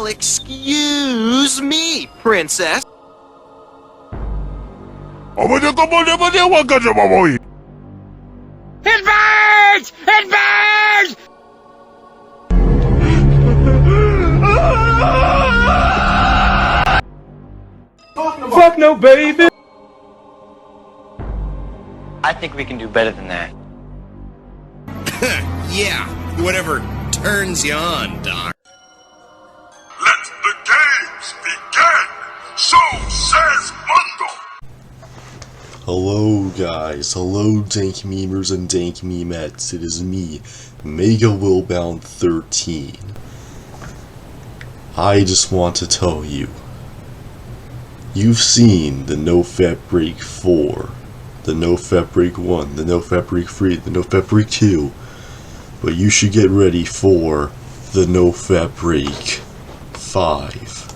Well, excuse me, princess. Invade! Invade! Fuck no, baby! I think we can do better than that. Yeah, whatever turns you on, Doc. Let the games begin! So says Mundo! Hello guys, hello dank memers and dank memettes, it is me, Mega Willbound 13. I just want to tell you, you've seen the NoFap Break 4, the NoFap Break 1, the NoFap Break 3, the NoFap Break 2, but you should get ready for the NoFap Break 5.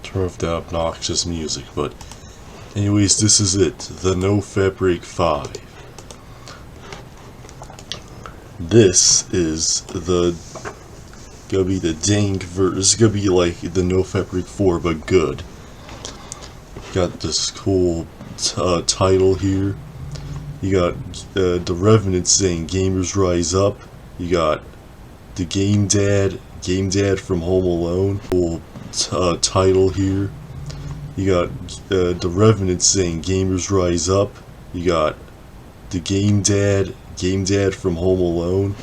Turn off the obnoxious music, but anyways, this is it, the NoFap Break 5. This is gonna be the dank version. This is gonna be like the NoFap Break 4, but good. Got this cool title here. You got the Revenant saying "Gamers Rise Up." You got the Game Dad from Home Alone. Cool title here. You got the Revenant saying "Gamers Rise Up." You got the Game Dad from Home Alone.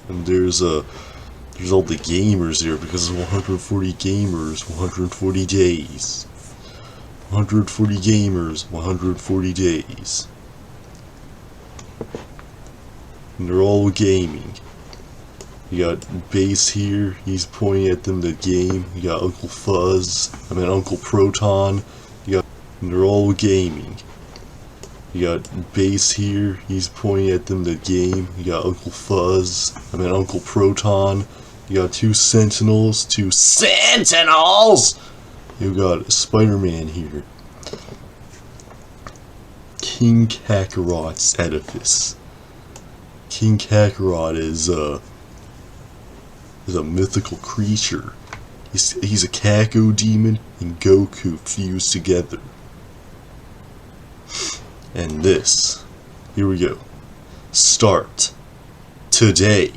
And there's all the gamers here because it's 140 gamers, 140 days. 140 gamers, 140 days. And they're all gaming. You got Base here, he's pointing at them to game. You got Uncle Proton. And they're all gaming. You got Base here, he's pointing at them to game. You got Uncle Proton. You got two Sentinels. You got Spider-Man here. King Kakarot's edifice. King Kakarot is a mythical creature. He's a Kako demon and Goku fused together. And this, here we go. Start today,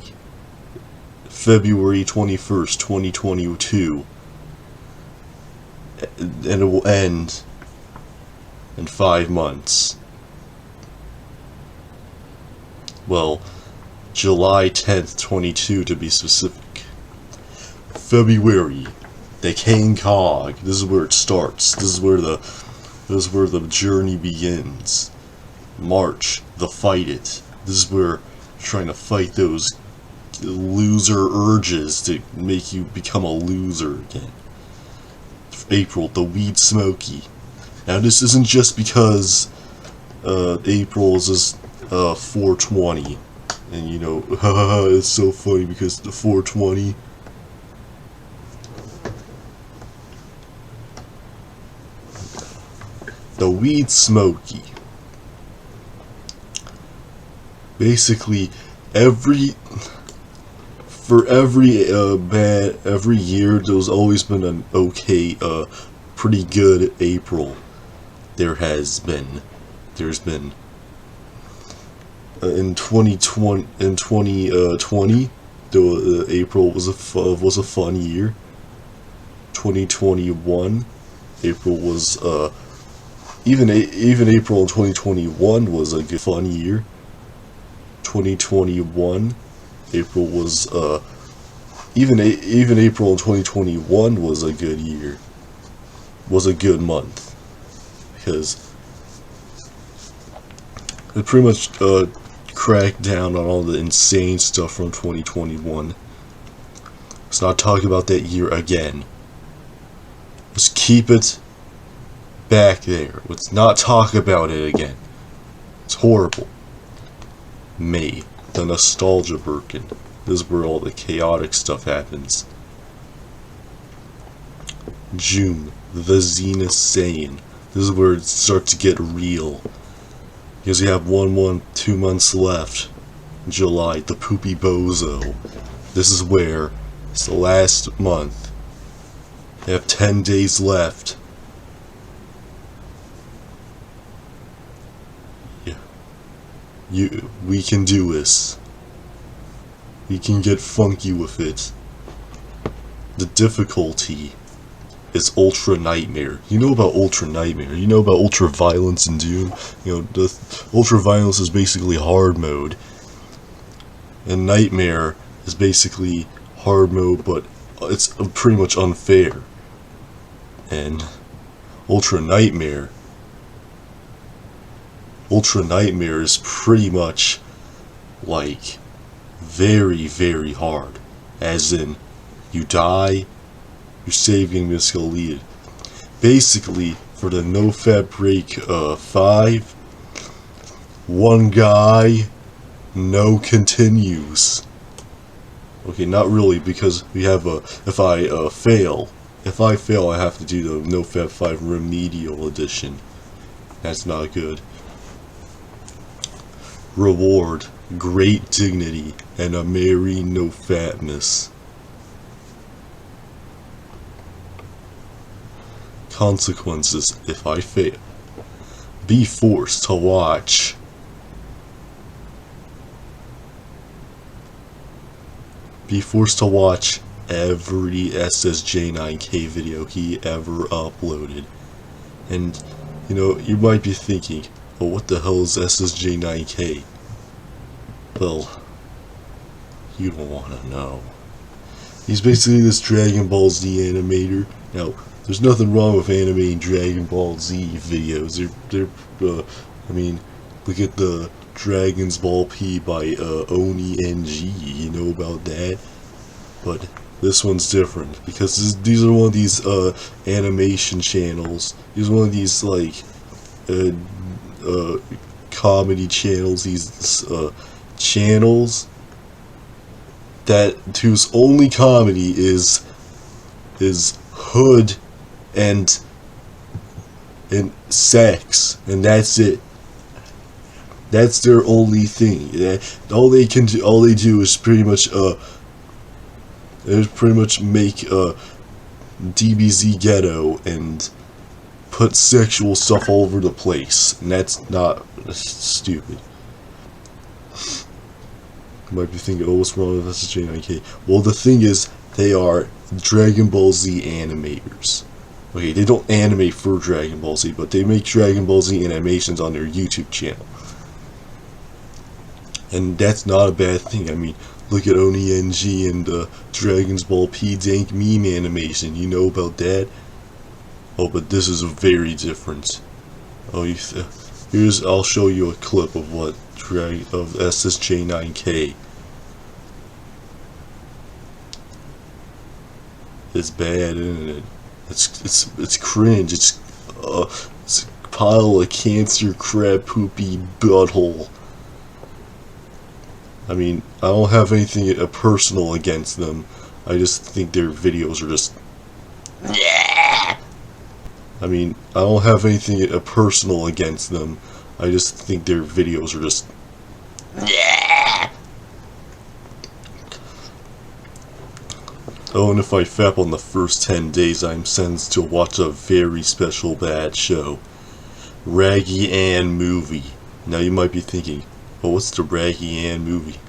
February 21st, 2022. And it will end in 5 months. Well, July 10th, 22 to be specific. February, the King Cog. This is where it starts. This is where the journey begins. March, the Fight It. This is where you're trying to fight those loser urges to make you become a loser again. April, the Weed Smoky. Now this isn't just because April is just 420, and you know, it's so funny because the 420. The Weed Smoky. Basically, every year there's always been an okay, pretty good April. There's been in 2020, though April was a fun year. 2021, April was even April 2021 was a good fun year. 2021 April was even April 2021 was a good year. Was a good month because it pretty much cracked down on all the insane stuff from 2021. Let's not talk about that year again. Let's keep it back there. Let's not talk about it again. It's horrible. May, the nostalgia Birkin. This is where all the chaotic stuff happens. June, the Zenith Saiyan. This is where it starts to get real. Because we have 2 months left. July, the poopy bozo. This is where it's the last month. They have 10 days left. We can do this. We can get funky with it. The difficulty is Ultra Nightmare. You know about Ultra Nightmare. You know about Ultra Violence in Doom. You know, the Ultra Violence is basically hard mode. And Nightmare is basically hard mode, but it's pretty much unfair. And Ultra Nightmare is pretty much like very, very hard. As in, you die, your save game is deleted. Basically, for the NoFap Break V, one guy, no continues. Okay, not really, because we have if I fail, I have to do the NoFap 5 Remedial Edition. That's not good. Reward, great dignity, and a merry no-fatness. Consequences if I fail. Be forced to watch. Be forced to watch every SSJ9K video he ever uploaded. And, you know, you might be thinking, well, what the hell is SSJ9K? Well, you don't want to know. He's basically this Dragon Ball Z animator. Now, there's nothing wrong with animating Dragon Ball Z videos. I mean, look at the Dragon's Ball P by Oni NG. You know about that? But this one's different because these are one of these animation channels. These are one of these like comedy channels. These channels that whose only comedy is hood and sex, and that's it. That's their only thing. All they do is pretty much make DBZ ghetto and put sexual stuff all over the place, and that's stupid. You might be thinking, oh, what's wrong with SSJ9K? Well, the thing is, they are Dragon Ball Z animators. Okay, they don't animate for Dragon Ball Z, but they make Dragon Ball Z animations on their YouTube channel. And that's not a bad thing. I mean, look at Oni NG and Dragon's Ball P dank meme animation. You know about that? Oh, but this is very different. Oh, I'll show you a clip of what of SSJ9K. It's bad, isn't it? It's cringe. It's a pile of cancer crab poopy butthole. I mean, I don't have anything personal against them. I just think their videos are just. I mean, I don't have anything personal against them. I just think their videos are just. Oh, and if I fap on the first 10 days, I'm sentenced to watch a very special bad show. Raggy Ann movie. Now you might be thinking, oh, what's the Raggy Ann movie?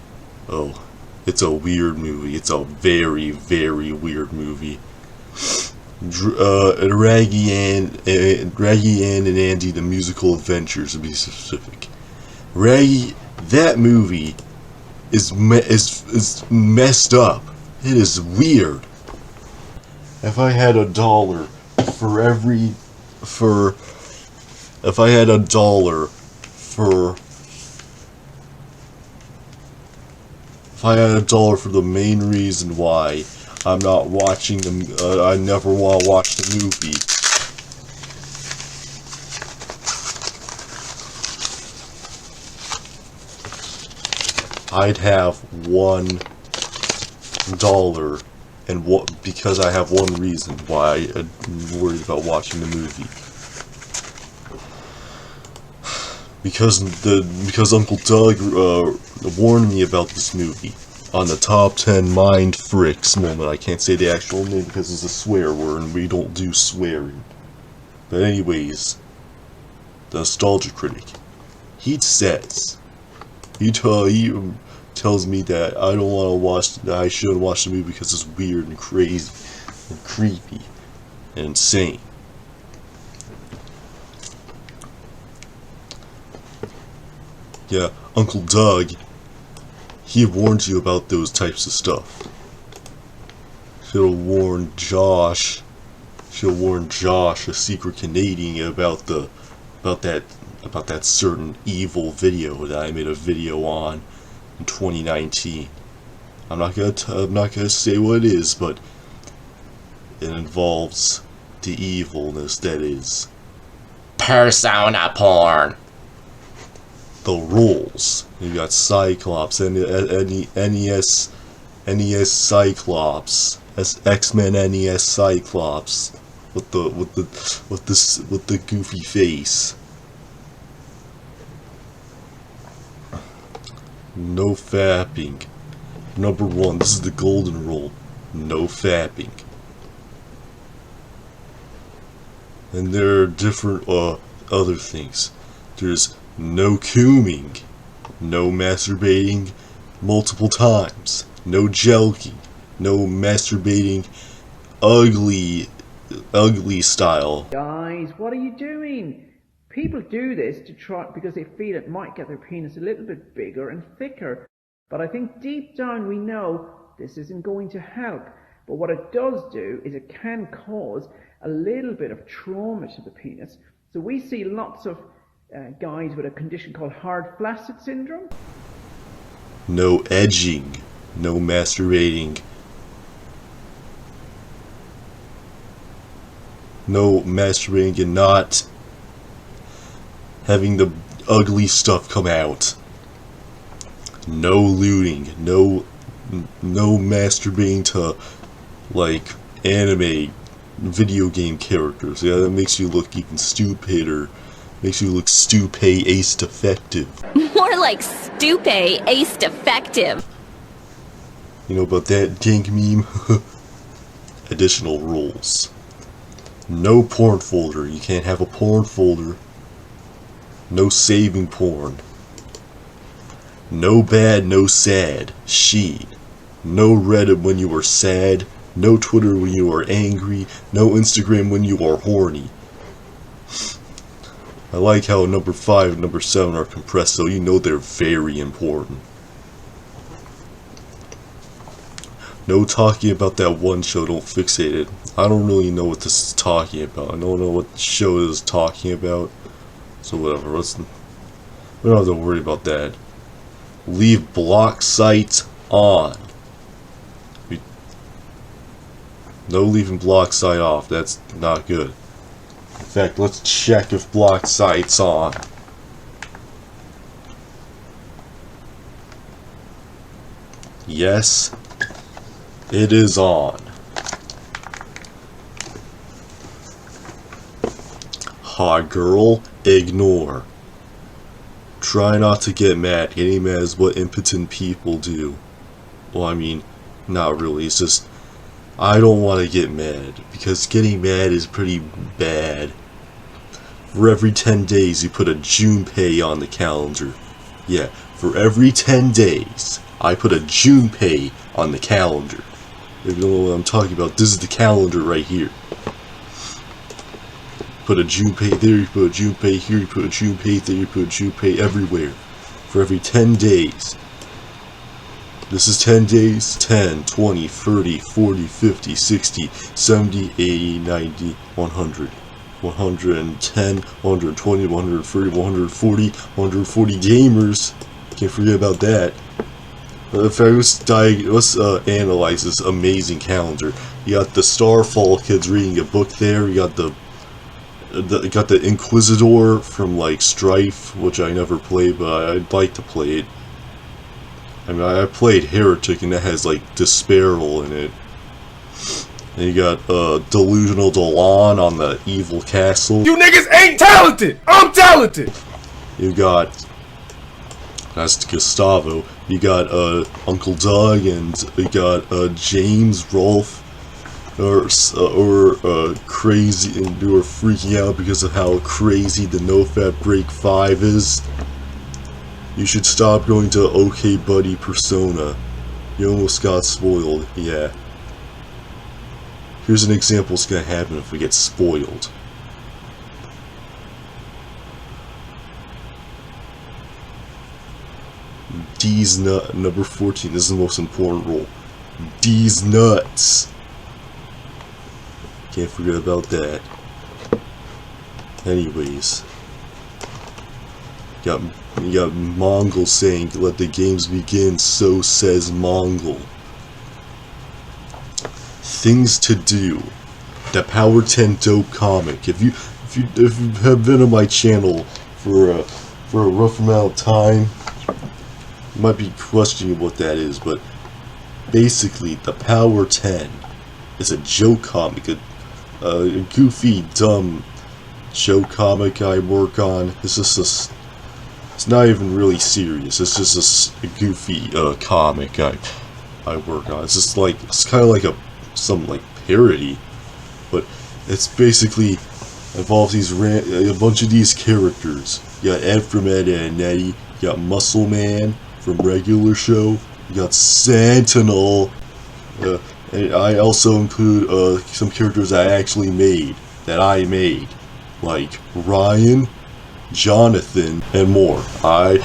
Oh, it's a weird movie. It's a very, very weird movie. Raggy Ann and Andy, the musical adventures, to be specific. Raggy, that movie is messed up. It is weird. If I had $1 for every, if I had $1 for, if I had $1 for the main reason why I'm not watching the, I never want to watch the movie, I'd have $1, and what, because I have one reason why I'm worried about watching the movie. Because Uncle Doug warned me about this movie on the top 10 mind fricks moment. I can't say the actual name because it's a swear word and we don't do swearing. But anyways, the Nostalgia Critic, he tells me that I don't want to watch, that I shouldn't watch the movie because it's weird and crazy and creepy and insane. Yeah, Uncle Doug, he warned you about those types of stuff. Should have warned Josh. Should have warned Josh, a secret Canadian, about that certain evil video that I made a video on in 2019. I'm not gonna say what it is, but it involves the evilness that is persona porn. The rules. You got Cyclops, NES Cyclops, X-Men NES Cyclops, with the goofy face. No fapping. Number 1. This is the golden rule. No fapping. And there are different other things. There's no cooming, no masturbating multiple times, no joking, no masturbating ugly style. Guys, what are you doing? People do this to try because they feel it might get their penis a little bit bigger and thicker. But I think deep down we know this isn't going to help. But what it does do is it can cause a little bit of trauma to the penis. So we see lots of guys with a condition called hard flaccid syndrome. No edging, no masturbating, no masturbating and not having the ugly stuff come out. No looting, no masturbating to like anime video game characters. Yeah, that makes you look even stupider. Makes you look stupid ace defective. More like stupid ace defective. You know about that dank meme? Additional rules. No porn folder. You can't have a porn folder. No saving porn. No bad, no sad. Sheet. No Reddit when you are sad. No Twitter when you are angry. No Instagram when you are horny. I like how number 5 and number 7 are compressed, so you know they're very important. No talking about that one show, don't fixate it. I don't really know what this is talking about. I don't know what the show is talking about. So whatever, we don't have to worry about that. Leave block sites on. No leaving block site off, that's not good. In fact, let's check if block site's on. Yes, it is on. Hot girl, ignore. Try not to get mad. Getting mad is what impotent people do. Well, I mean, not really. It's just, I don't want to get mad, because getting mad is pretty bad. For every 10 days, you put a Junpei on the calendar. Yeah, for every 10 days, I put a Junpei on the calendar. If you don't know what I'm talking about, this is the calendar right here. put a Junpei there, you put a Junpei here, you put a Junpei there, you put a Junpei everywhere. For every 10 days. This is 10 days, 10, 20, 30, 40, 50, 60, 70, 80, 90, 100, 110, 120, 130, 140, 140 gamers. Can't forget about that. If I let's analyze this amazing calendar. You got the Starfall kids reading a book there, you got the Inquisitor from like Strife, which I never played, but I'd like to play it. I mean, I played Heretic, and that has like Disparal in it. And you got Delusional Delan on the Evil Castle. You niggas ain't talented! I'm talented! You got, that's Gustavo. You got Uncle Doug, and you got James, Rolf, or crazy, and who are freaking out because of how crazy the NoFap Break V is. You should stop going to OK Buddy Persona. You almost got spoiled, yeah. Here's an example what's gonna happen if we get spoiled. D's nut, number 14, this is the most important rule. D's nuts. Can't forget about that. Anyways. You got Mongol saying, let the games begin, so says Mongol. Things to do. The Power 10 Dope comic. If you have been on my channel for a rough amount of time, you might be questioning what that is, but basically the Power 10 is a joke comic, a goofy, dumb joke comic I work on. It's not even really serious. It's just a goofy comic I work on. It's just like, it's kind of like some parody, but it's basically involves a bunch of these characters. You got Ed from Ed and Nettie. You got Muscle Man from Regular Show. You got Sentinel. And I also include some characters I actually made, like Ryan, Jonathan, and more. I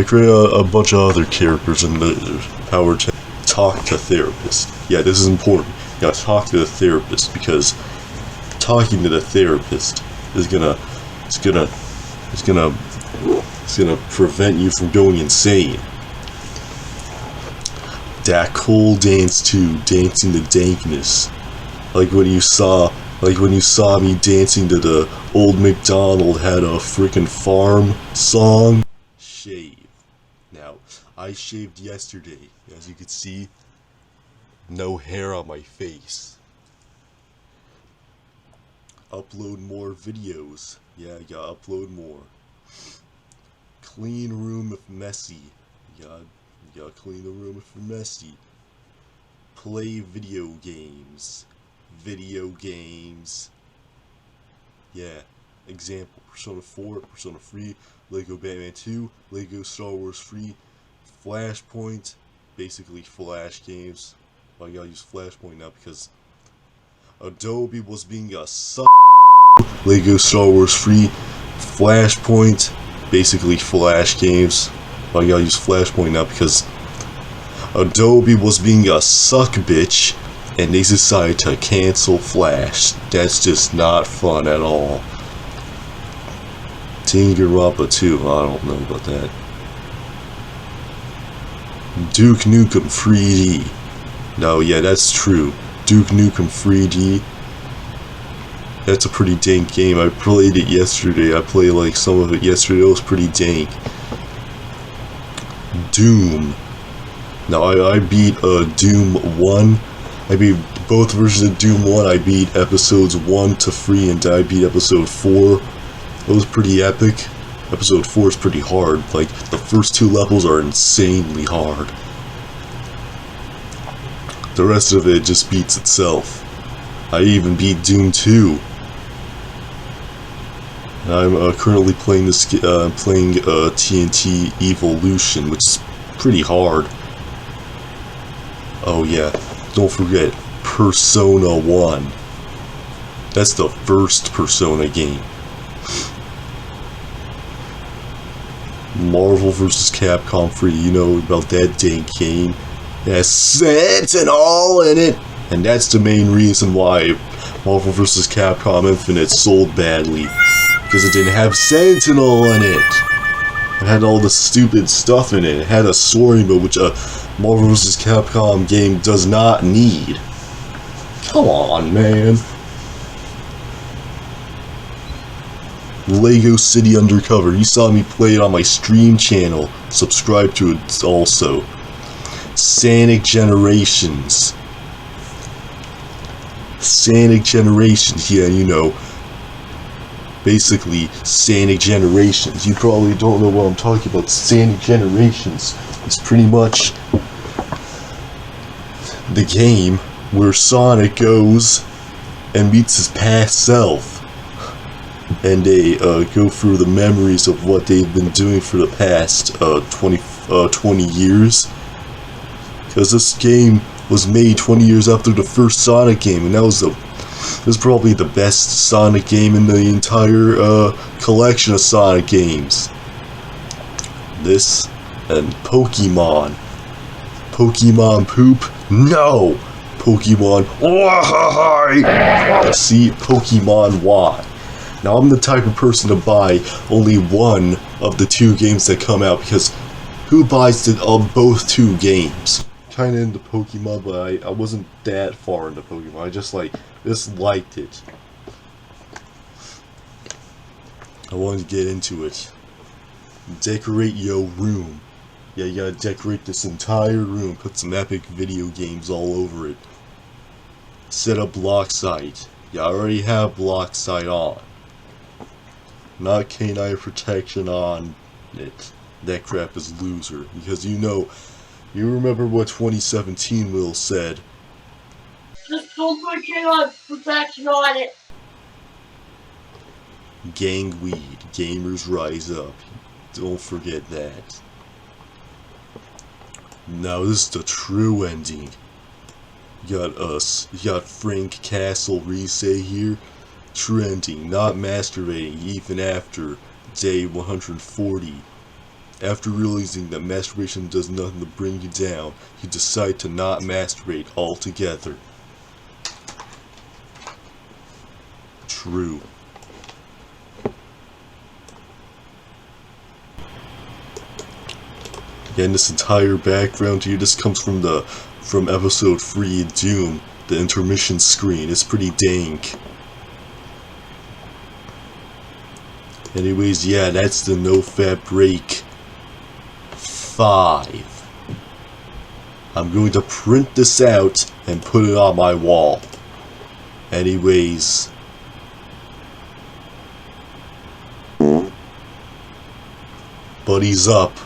create a bunch of other characters in the Power 10. Talk to therapist. Yeah, this is important. You gotta talk to the therapist, because talking to the therapist is gonna prevent you from going insane. That cool dance too, dancing to dankness. Like when you saw me dancing to the Old MacDonald had a frickin' farm song. Shave. Now, I shaved yesterday. As you can see, no hair on my face. Upload more videos. Yeah, you gotta upload more. Clean room if messy. You gotta clean the room if you're messy. Play video games. Yeah. Example, Persona 4, Persona 3, Lego Batman 2, Lego Star Wars 3, Flashpoint, basically Flash games. Well, I gotta use Flashpoint now because Adobe was being a suck. Lego Star Wars 3, Flashpoint, basically Flash games. Well, I gotta use Flashpoint now because Adobe was being a suck bitch, and they decided to cancel Flash. That's just not fun at all. Danganronpa 2, I don't know about that. Duke Nukem 3D. No, yeah, that's true. Duke Nukem 3D. That's a pretty dank game. I played it yesterday. I played like some of it yesterday. It was pretty dank. Doom. Now I beat Doom 1. I beat both versions of Doom 1. I beat episodes 1 to 3, and I beat episode 4. It was pretty epic. Episode 4 is pretty hard. Like, the first 2 levels are insanely hard. The rest of it just beats itself. I even beat Doom 2. I'm currently playing this. Playing TNT Evolution, which is pretty hard. Oh yeah, don't forget Persona 1. That's the first Persona game. Marvel vs. Capcom 3, you know about that dank game. It has Sentinel in it, and that's the main reason why Marvel vs. Capcom Infinite sold badly, because it didn't have Sentinel in it. It had all the stupid stuff in it. It had a story mode, which a Marvel vs. Capcom game does not need. Come on, man. Lego City Undercover. You saw me play it on my stream channel. Subscribe to it also. Sonic Generations. Sonic Generations, yeah, you know. Basically, Sonic Generations. You probably don't know what I'm talking about. Sonic Generations is pretty much the game where Sonic goes and meets his past self. And they go through the memories of what they've been doing for the past 20 years. Because this game was made 20 years after the first Sonic game, and that was probably the best Sonic game in the entire collection of Sonic games. This and Pokemon. Pokemon Poop? No! Pokemon Y! See, Pokemon Y. Now, I'm the type of person to buy only one of the two games that come out, because who buys both two games? Kinda into Pokemon, but I wasn't that far into Pokemon. I just liked it. I wanted to get into it. Decorate your room. Yeah, you gotta decorate this entire room. Put some epic video games all over it. Set up block sight. You already have block sight on. Not canine protection on it. That crap is loser. Because you remember what 2017 Will said. Just don't put canine protection on it. Gang weed. Gamers rise up. Don't forget that. Now this is the true ending. You got us. You got Frank Castle Reese here. True ending. Not masturbating even after day 140. After realizing that masturbation does nothing to bring you down, you decide to not masturbate altogether. True. And this entire background here, this comes from episode 3 of Doom, the intermission screen. It's pretty dank. Anyways, yeah, that's the NoFap Break V. I'm going to print this out and put it on my wall. Anyways. Buddies up.